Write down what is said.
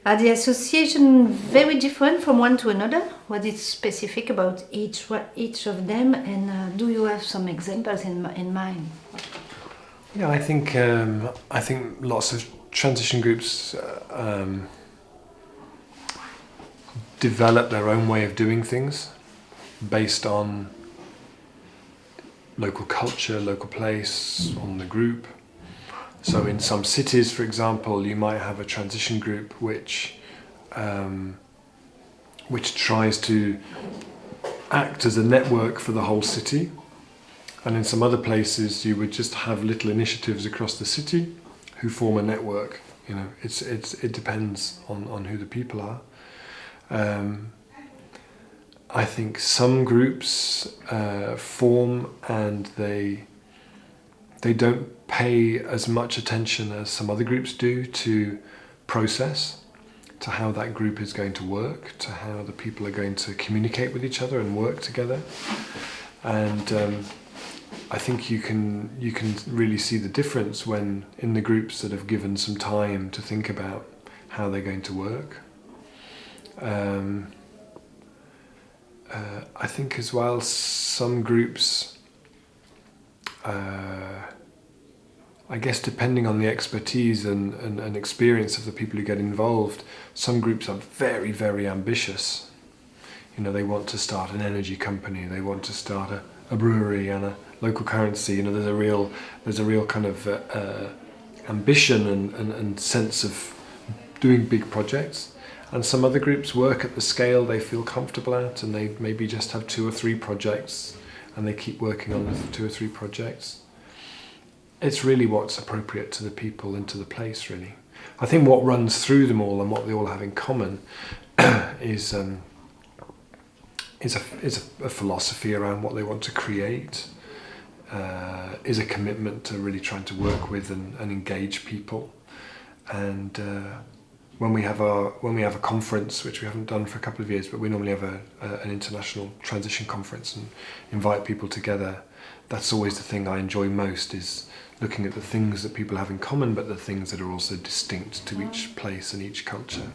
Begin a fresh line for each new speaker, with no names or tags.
Are the association very different from one to another? What is specific about each of them, and do you have some examples in mind?
Yeah, I think lots of transition groups develop their own way of doing things based on local culture, local place, on the group. So in some cities, for example, you might have a transition group which tries to act as a network for the whole city. And in some other places, you would just have little initiatives across the city who form a network. You know, it depends on who the people are. I think some groups form and they don't pay as much attention as some other groups do to process, to how that group is going to work, to how the people are going to communicate with each other and work together. And I think you can really see the difference when in the groups that have given some time to think about how they're going to work. I think as well some groups, I guess depending on the expertise and experience of the people who get involved, some groups are very, very ambitious. You know, they want to start an energy company, they want to start a brewery and a local currency. You know, there's a real kind of ambition and sense of doing big projects. And some other groups work at the scale they feel comfortable at, and they maybe just have 2 or 3 projects and they keep working on the 2 or 3 projects. It's really what's appropriate to the people and to the place, really. I think what runs through them all and what they all have in common is a philosophy around what they want to create, is a commitment to really trying to work with and engage people. And when we have a conference, which we haven't done for a couple of years, but we normally have an international transition conference and invite people together, that's always the thing I enjoy most, is looking at the things that people have in common, but the things that are also distinct to each place and each culture.